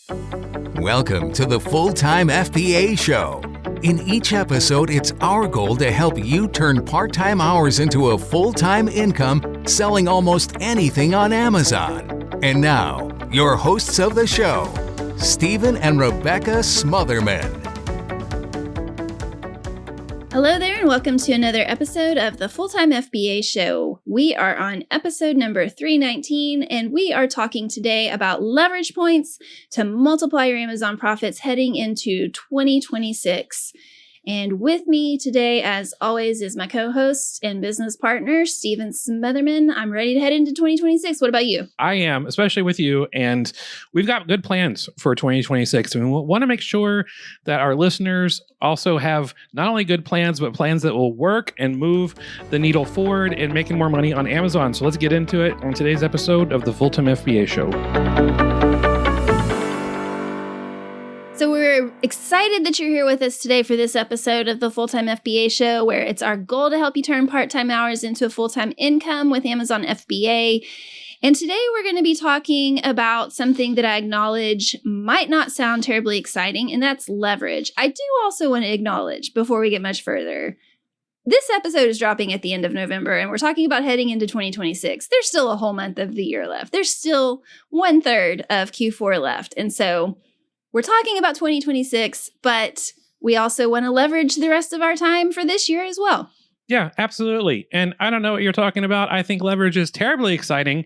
Welcome to the Full-Time FBA Show. In each episode, it's our goal to help you turn part-time hours into a full-time income selling almost anything on Amazon. And now, your hosts of the show, Stephen and Rebecca Smotherman. Hello there, and welcome to another episode of the Full-Time FBA Show. We are on episode number 319, and we are talking today about leverage points to multiply your Amazon profits heading into 2026. And with me today, as always, is my co-host and business partner, Stephen Smotherman. I'm ready to head into 2026. What about you? I am, especially with you. And we've got good plans for 2026. And we want to make sure that our listeners also have not only good plans, but plans that will work and move the needle forward and making more money on Amazon. So let's get into it on today's episode of the Full-Time FBA Show. So we're excited that you're here with us today for this episode of the Full-Time FBA Show, where it's our goal to help you turn part-time hours into a full-time income with Amazon FBA. And today we're going to be talking about something that I acknowledge might not sound terribly exciting, and that's leverage. I do also want to acknowledge, before we get much further, this episode is dropping at the end of November, and we're talking about heading into 2026. There's still a whole month of the year left. There's still 1/3 of Q4 left. And so we're talking about 2026, but we also want to leverage the rest of our time for this year as well. Yeah, absolutely. And I don't know what you're talking about. I think leverage is terribly exciting.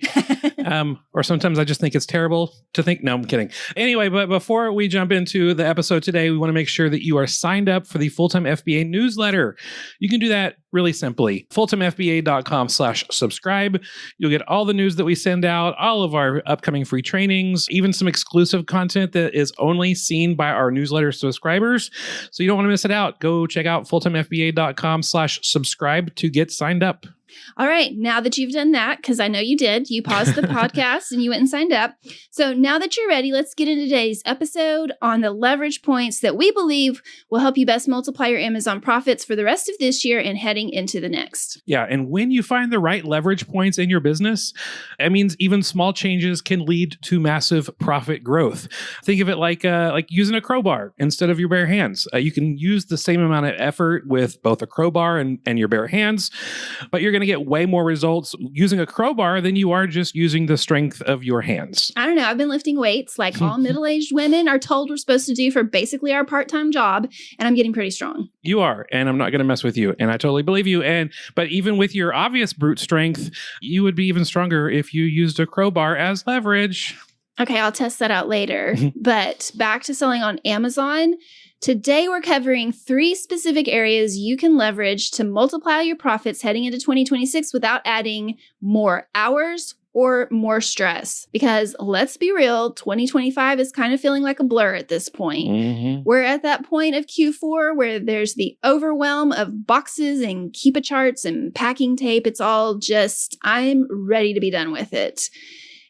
Or sometimes I just think it's terrible to think. No, I'm kidding. Anyway, but before we jump into the episode today, we want to make sure that you are signed up for the Full-Time FBA newsletter. You can do that really simply. fulltimefba.com/subscribe. You'll get all the news that we send out, all of our upcoming free trainings, even some exclusive content that is only seen by our newsletter subscribers. So you don't want to miss it out. Go check out fulltimefba.com/subscribe to get signed up. All right. Now that you've done that, because I know you did, you paused the podcast and you went and signed up. So now that you're ready, let's get into today's episode on the leverage points that we believe will help you best multiply your Amazon profits for the rest of this year and heading into the next. Yeah. And when you find the right leverage points in your business, that means even small changes can lead to massive profit growth. Think of it like using a crowbar instead of your bare hands. You can use the same amount of effort with both a crowbar and your bare hands, but you're going to get way more results using a crowbar than you are just using the strength of your hands. I don't know. I've been lifting weights like all middle-aged women are told we're supposed to do for basically our part-time job, and I'm getting pretty strong. You are, and I'm not going to mess with you, and I totally believe you. But even with your obvious brute strength, you would be even stronger if you used a crowbar as leverage. Okay, I'll test that out later. But back to selling on Amazon. Today, we're covering 3 specific areas you can leverage to multiply your profits heading into 2026 without adding more hours or more stress. Because let's be real, 2025 is kind of feeling like a blur at this point. We're at that point of Q4 where there's the overwhelm of boxes and Keepa charts and packing tape. It's all just, I'm ready to be done with it.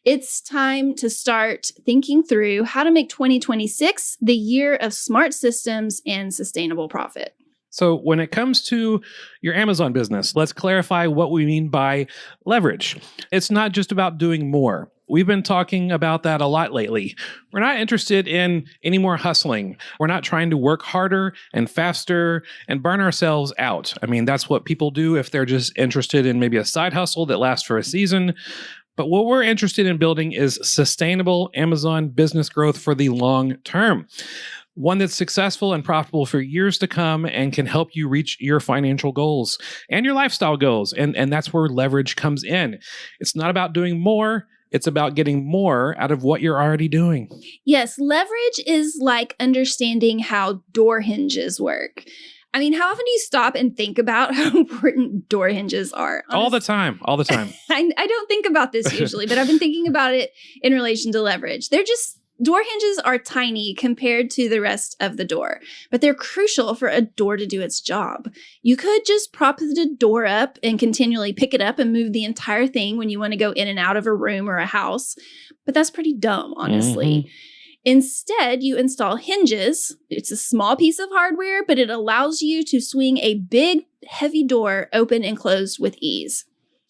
It's time to start thinking through how to make 2026 the year of smart systems and sustainable profit. So when it comes to your Amazon business, let's clarify what we mean by leverage. It's not just about doing more. We've been talking about that a lot lately. We're not interested in any more hustling. We're not trying to work harder and faster and burn ourselves out. I mean, that's what people do if they're just interested in maybe a side hustle that lasts for a season. But what we're interested in building is sustainable Amazon business growth for the long term. One that's successful and profitable for years to come and can help you reach your financial goals and your lifestyle goals. And that's where leverage comes in. It's not about doing more. It's about getting more out of what you're already doing. Yes, leverage is like understanding how door hinges work. I mean, how often do you stop and think about how important door hinges are? All the time. I don't think about this usually, but I've been thinking about it in relation to leverage. Door hinges are tiny compared to the rest of the door, but they're crucial for a door to do its job. You could just prop the door up and continually pick it up and move the entire thing when you want to go in and out of a room or a house, but that's pretty dumb, honestly. Instead, you install hinges. It's a small piece of hardware, but it allows you to swing a big, heavy door open and closed with ease.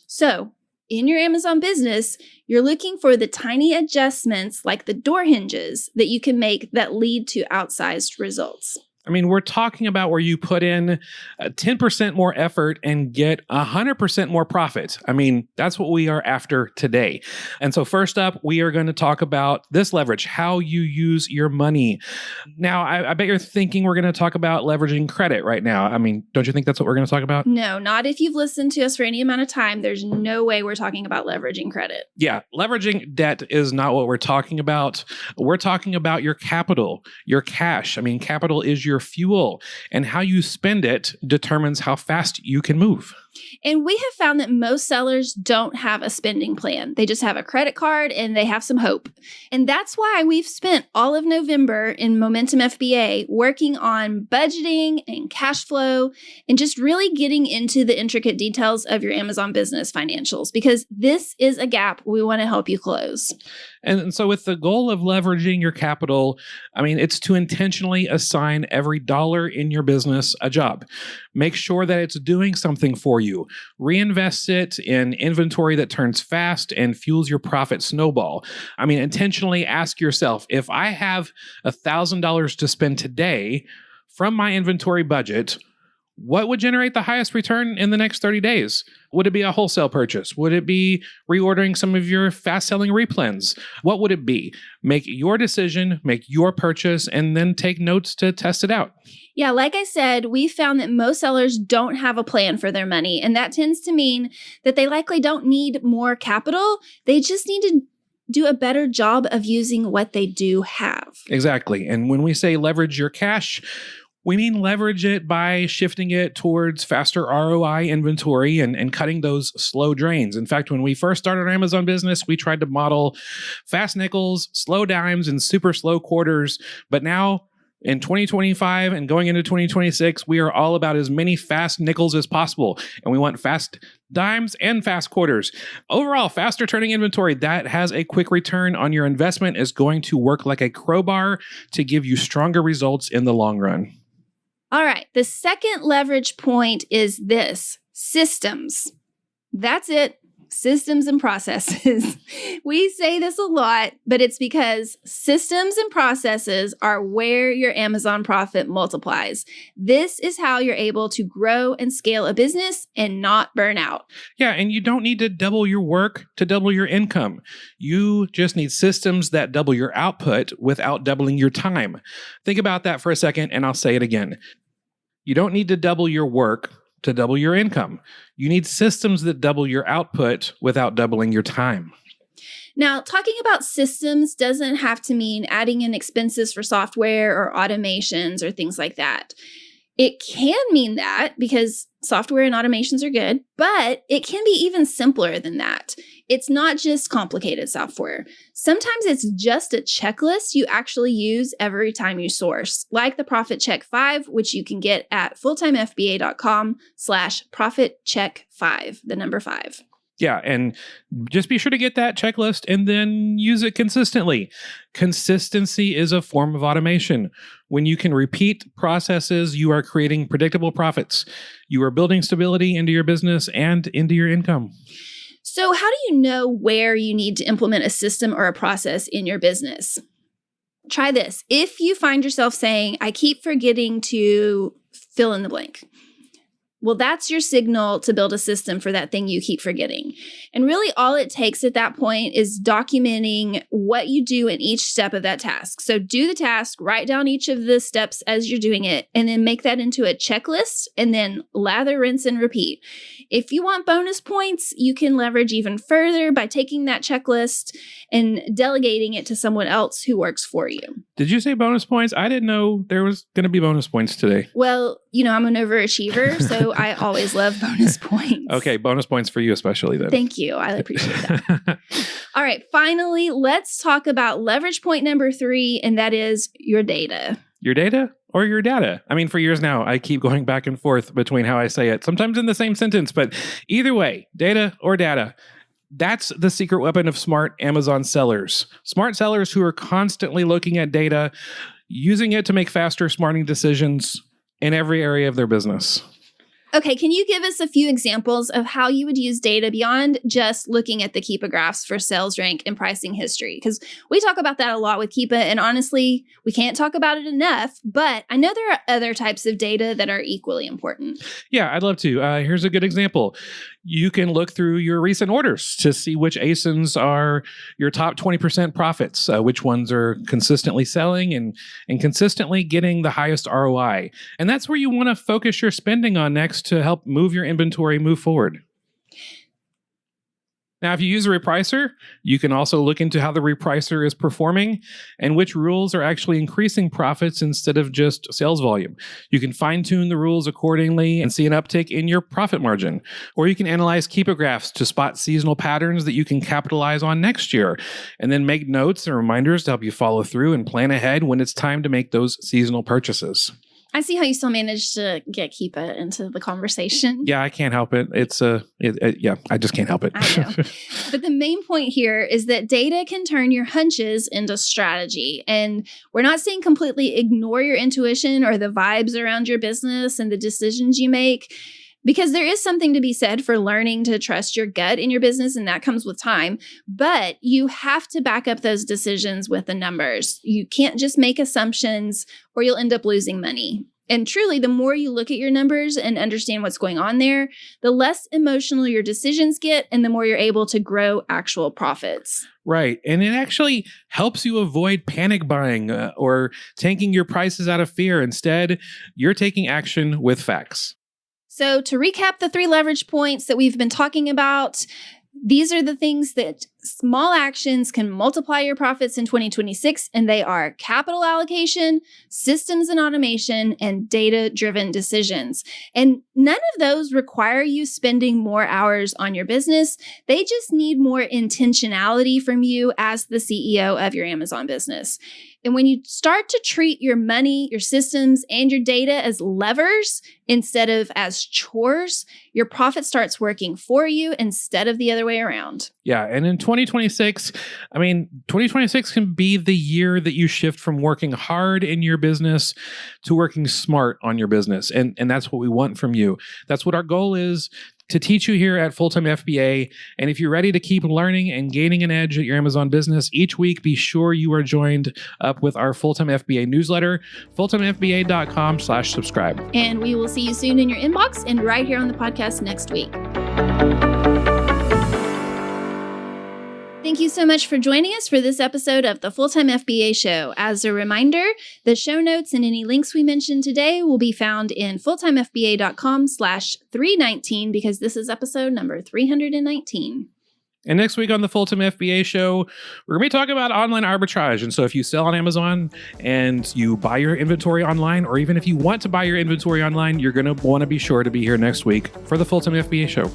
So in your Amazon business, you're looking for the tiny adjustments like the door hinges that you can make that lead to outsized results. I mean, we're talking about where you put in 10% more effort and get 100% more profit. I mean, that's what we are after today. And so first up, we are going to talk about this leverage, how you use your money. Now, I bet you're thinking we're going to talk about leveraging credit right now. I mean, don't you think that's what we're going to talk about? No, not if you've listened to us for any amount of time. There's no way we're talking about leveraging credit. Yeah, leveraging debt is not what we're talking about. We're talking about your capital, your cash. I mean, capital is your fuel, and how you spend it determines how fast you can move. And we have found that most sellers don't have a spending plan. They just have a credit card and they have some hope. And that's why we've spent all of November in Momentum FBA working on budgeting and cash flow and just really getting into the intricate details of your Amazon business financials, because this is a gap we want to help you close. And so with the goal of leveraging your capital, I mean, it's to intentionally assign every dollar in your business a job. Make sure that it's doing something for you. Reinvest it in inventory that turns fast and fuels your profit snowball. I mean, intentionally ask yourself, if I have $1,000 to spend today from my inventory budget, what would generate the highest return in the next 30 days? Would it be a wholesale purchase? Would it be reordering some of your fast-selling replens? What would it be? Make your decision, make your purchase, and then take notes to test it out. Yeah, like I said, we found that most sellers don't have a plan for their money, and that tends to mean that they likely don't need more capital. They just need to do a better job of using what they do have. Exactly. And when we say leverage your cash, we mean leverage it by shifting it towards faster ROI inventory and cutting those slow drains. In fact, when we first started our Amazon business, we tried to model fast nickels, slow dimes, and super slow quarters. But now in 2025 and going into 2026, we are all about as many fast nickels as possible. And we want fast dimes and fast quarters. Overall, faster turning inventory that has a quick return on your investment is going to work like a crowbar to give you stronger results in the long run. All right, the second leverage point is this: systems. That's it. Systems and processes. We say this a lot, but it's because systems and processes are where your Amazon profit multiplies. This is how you're able to grow and scale a business and not burn out. Yeah, and you don't need to double your work to double your income. You just need systems that double your output without doubling your time. Think about that for a second, and I'll say it again. You don't need to double your work to double your income. You need systems that double your output without doubling your time. Now, talking about systems doesn't have to mean adding in expenses for software or automations or things like that. It can mean that because software and automations are good, but it can be even simpler than that. It's not just complicated software. Sometimes it's just a checklist you actually use every time you source, like the Profit Check 5, which you can get at fulltimefba.com/profitcheck5, the number 5. Yeah, and just be sure to get that checklist and then use it consistently. Consistency is a form of automation. When you can repeat processes, you are creating predictable profits. You are building stability into your business and into your income. So how do you know where you need to implement a system or a process in your business? Try this. If you find yourself saying, I keep forgetting to fill in the blank, well, that's your signal to build a system for that thing you keep forgetting. And really all it takes at that point is documenting what you do in each step of that task. So do the task, write down each of the steps as you're doing it, and then make that into a checklist, and then lather, rinse, and repeat. If you want bonus points, you can leverage even further by taking that checklist and delegating it to someone else who works for you. Did you say bonus points? I didn't know there was going to be bonus points today. Well, I'm an overachiever, so I always love bonus points. Okay, bonus points for you especially then. Thank you. I appreciate that. All right, finally, let's talk about leverage point number 3, and that is your data. Your data or your data? I mean, for years now, I keep going back and forth between how I say it, sometimes in the same sentence, but either way, data or data. That's the secret weapon of smart Amazon sellers. Smart sellers who are constantly looking at data, using it to make faster, smarting decisions in every area of their business. Okay, can you give us a few examples of how you would use data beyond just looking at the Keepa graphs for sales rank and pricing history? Because we talk about that a lot with Keepa, and honestly, we can't talk about it enough, but I know there are other types of data that are equally important. Yeah, I'd love to. Here's a good example. You can look through your recent orders to see which ASINs are your top 20% profits, which ones are consistently selling and consistently getting the highest ROI. And that's where you want to focus your spending on next to help move your inventory move forward. Now, if you use a repricer, you can also look into how the repricer is performing and which rules are actually increasing profits instead of just sales volume. You can fine-tune the rules accordingly and see an uptick in your profit margin. Or you can analyze Keepa graphs to spot seasonal patterns that you can capitalize on next year, and then make notes and reminders to help you follow through and plan ahead when it's time to make those seasonal purchases. I see how you still managed to get Keepa into the conversation. Yeah, I can't help it. I just can't help it. I know. But the main point here is that data can turn your hunches into strategy. And we're not saying completely ignore your intuition or the vibes around your business and the decisions you make, because there is something to be said for learning to trust your gut in your business, and that comes with time. But you have to back up those decisions with the numbers. You can't just make assumptions or you'll end up losing money. And truly, the more you look at your numbers and understand what's going on there, the less emotional your decisions get and the more you're able to grow actual profits. Right. And it actually helps you avoid panic buying or tanking your prices out of fear. Instead, you're taking action with facts. So to recap the 3 leverage points that we've been talking about, these are the things that small actions can multiply your profits in 2026, and they are capital allocation, systems and automation, and data-driven decisions. And none of those require you spending more hours on your business. They just need more intentionality from you as the CEO of your Amazon business. And when you start to treat your money, your systems, and your data as levers instead of as chores, your profit starts working for you instead of the other way around. Yeah. And in 2026, 2026 can be the year that you shift from working hard in your business to working smart on your business. And that's what we want from you. That's what our goal is, to teach you here at Full-Time FBA. And if you're ready to keep learning and gaining an edge at your Amazon business each week, be sure you are joined up with our Full-Time FBA newsletter, fulltimefba.com/subscribe. And we will see you soon in your inbox and right here on the podcast next week. Thank you so much for joining us for this episode of the Full-Time FBA Show. As a reminder, the show notes and any links we mentioned today will be found in fulltimefba.com/319 because this is episode number 319. And next week on the Full-Time FBA Show, we're going to be talking about online arbitrage. And so if you sell on Amazon and you buy your inventory online, or even if you want to buy your inventory online, you're going to want to be sure to be here next week for the Full-Time FBA Show.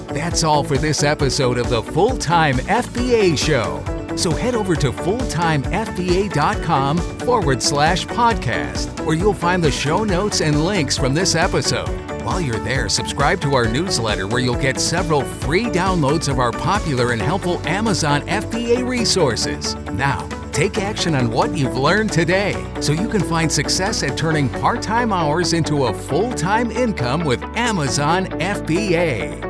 That's all for this episode of the Full-Time FBA Show. So head over to fulltimefba.com/podcast, where you'll find the show notes and links from this episode. While you're there, subscribe to our newsletter where you'll get several free downloads of our popular and helpful Amazon FBA resources. Now, take action on what you've learned today so you can find success at turning part-time hours into a full-time income with Amazon FBA.